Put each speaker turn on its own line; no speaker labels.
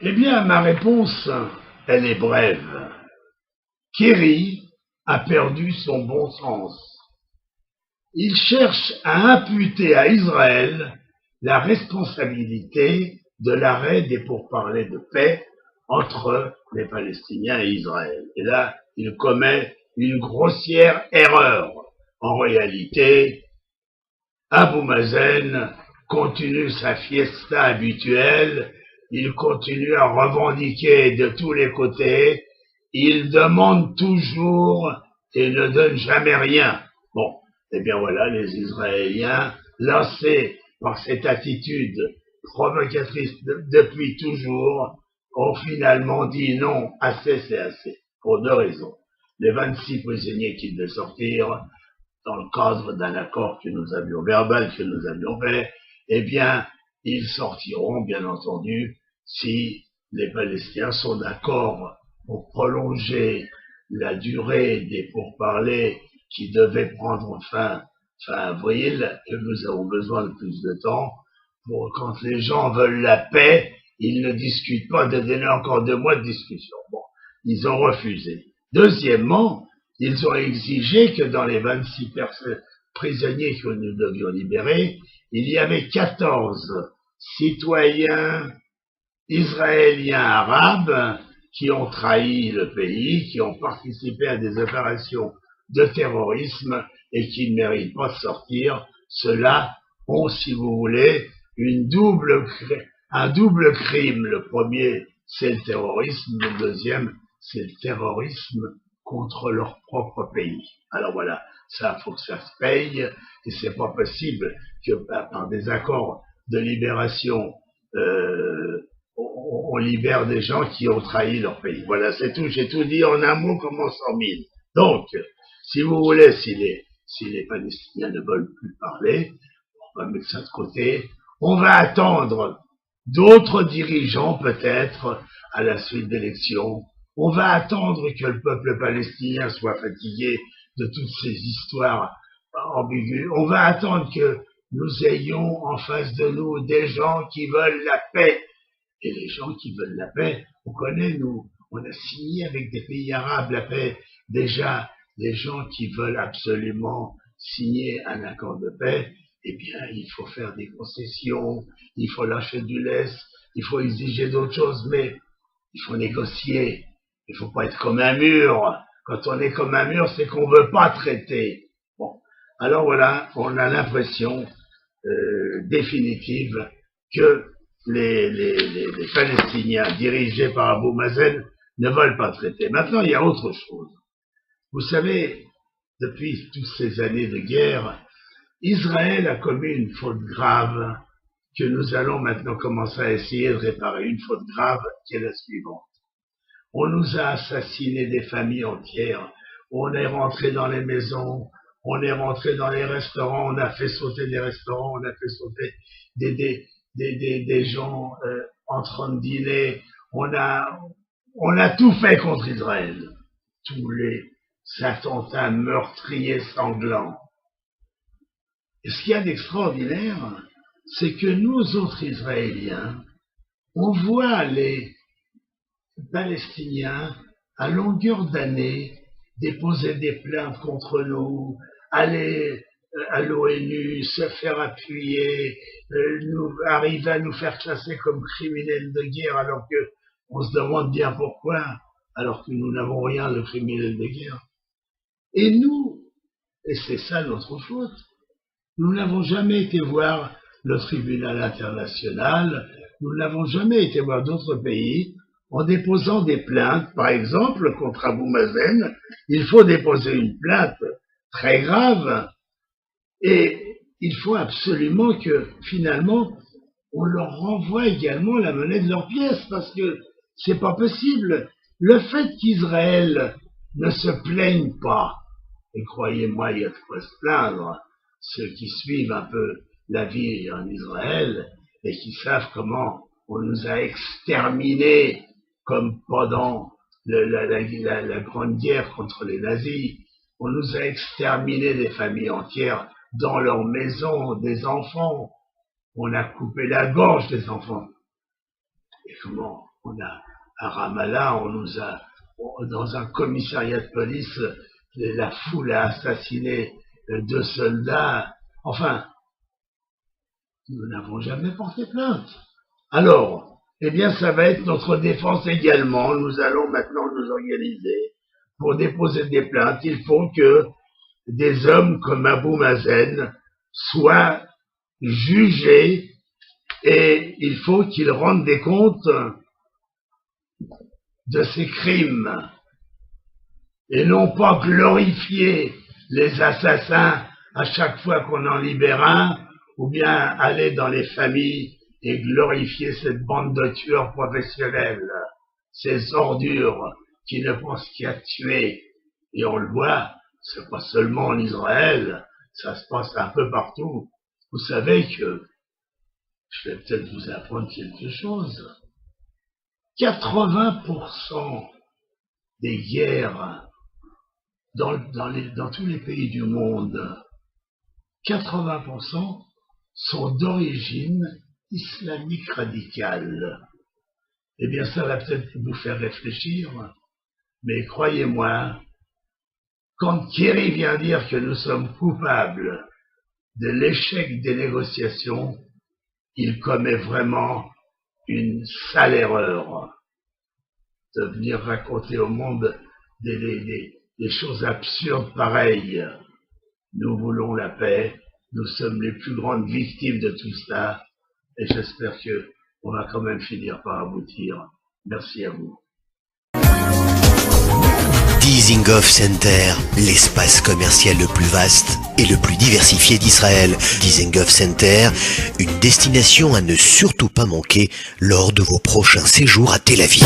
Eh bien, ma réponse, elle est brève. Kerry a perdu son bon sens. Il cherche à imputer à Israël la responsabilité de l'arrêt des pourparlers de paix entre les Palestiniens et Israël. Et là, il commet une grossière erreur. En réalité, Abou Mazen continue sa fiesta habituelle, il continue à revendiquer de tous les côtés, il demande toujours et ne donne jamais rien. Bon, eh bien voilà, les Israéliens, lancés par cette attitude provocatrice depuis toujours, ont finalement dit non, assez c'est assez, pour deux raisons. Les 26 prisonniers qui devaient sortir, dans le cadre d'un accord que nous avions verbal, que nous avions fait, eh bien, ils sortiront, bien entendu, si les Palestiniens sont d'accord pour prolonger la durée des pourparlers qui devaient prendre fin avril, que nous avons besoin de plus de temps. Pour quand les gens veulent la paix, ils ne discutent pas de donner encore 2 mois de discussion. Bon, ils ont refusé. Deuxièmement, ils ont exigé que dans les 26 prisonniers que nous devions libérer, il y avait 14 citoyens israéliens arabes qui ont trahi le pays, qui ont participé à des opérations de terrorisme et qui ne méritent pas de sortir. Ceux-là ont, si vous voulez, un double crime. Le premier, c'est le terrorisme. Le deuxième, c'est le terrorisme contre leur propre pays. Alors voilà, ça, faut que ça se paye, et c'est pas possible que par des accords de libération, on libère des gens qui ont trahi leur pays. Voilà, c'est tout. J'ai tout dit en un mot comme en 100 000. Donc, si vous voulez, si les Palestiniens ne veulent plus parler, on va mettre ça de côté. On va attendre d'autres dirigeants, peut-être, à la suite d'élections. On va attendre que le peuple palestinien soit fatigué de toutes ces histoires ambiguës. On va attendre que nous ayons en face de nous des gens qui veulent la paix. Et les gens qui veulent la paix, on connaît, nous, on a signé avec des pays arabes la paix. Déjà, les gens qui veulent absolument signer un accord de paix, eh bien, il faut faire des concessions, il faut lâcher du lest, il faut exiger d'autres choses, mais il faut négocier. Il ne faut pas être comme un mur. Quand on est comme un mur, c'est qu'on ne veut pas traiter. Bon, alors voilà, on a l'impression définitive que les Palestiniens dirigés par Abou Mazen ne veulent pas traiter. Maintenant, il y a autre chose. Vous savez, depuis toutes ces années de guerre, Israël a commis une faute grave que nous allons maintenant commencer à essayer de réparer. Une faute grave qui est la suivante. On nous a assassiné des familles entières. On est rentré dans les maisons, on est rentré dans les restaurants, on a fait sauter des restaurants, on a fait sauter des gens en train de dîner. On a tout fait contre Israël. Tous les attentats meurtriers sanglants. Et ce qu'il y a d'extraordinaire, c'est que nous autres Israéliens, on voit les Palestiniens à longueur d'année déposer des plaintes contre nous, aller à l'ONU, se faire appuyer, arriver à nous faire classer comme criminels de guerre alors que on se demande bien pourquoi, alors que nous n'avons rien de criminels de guerre. Et nous, et c'est ça notre faute, nous n'avons jamais été voir le tribunal international, nous n'avons jamais été voir d'autres pays en déposant des plaintes. Par exemple, contre Abou Mazen, il faut déposer une plainte très grave et il faut absolument que finalement on leur renvoie également la monnaie de leur pièce parce que c'est pas possible. Le fait qu'Israël ne se plaigne pas, et croyez-moi, il y a de quoi se plaindre, ceux qui suivent un peu la vie en Israël et qui savent comment on nous a exterminés comme pendant la Grande Guerre contre les nazis. On nous a exterminés des familles entières dans leurs maisons, des enfants. On a coupé la gorge des enfants. Et comment à Ramallah, dans un commissariat de police, la foule a assassiné 2 soldats. Enfin, nous n'avons jamais porté plainte. Alors, eh bien, ça va être notre défense également. Nous allons maintenant nous organiser pour déposer des plaintes. Il faut que des hommes comme Abou Mazen soient jugés et il faut qu'ils rendent des comptes de ces crimes et non pas glorifier les assassins à chaque fois qu'on en libère un, ou bien aller dans les familles et glorifier cette bande de tueurs professionnels, ces ordures qui ne pensent qu'à tuer. Et on le voit, c'est pas seulement en Israël, ça se passe un peu partout. Vous savez que, je vais peut-être vous apprendre quelque chose, 80% des guerres dans tous les pays du monde, 80% sont d'origine islamique radicale. Eh bien, ça va peut-être vous faire réfléchir, mais croyez-moi, quand Kerry vient dire que nous sommes coupables de l'échec des négociations, il commet vraiment une sale erreur de venir raconter au monde des choses absurdes pareilles. Nous voulons la paix, nous sommes les plus grandes victimes de tout ça, et j'espère que on va quand même finir par aboutir. Merci à vous.
Dizengoff Center, l'espace commercial le plus vaste et le plus diversifié d'Israël. Dizengoff Center, une destination à ne surtout pas manquer lors de vos prochains séjours à Tel Aviv.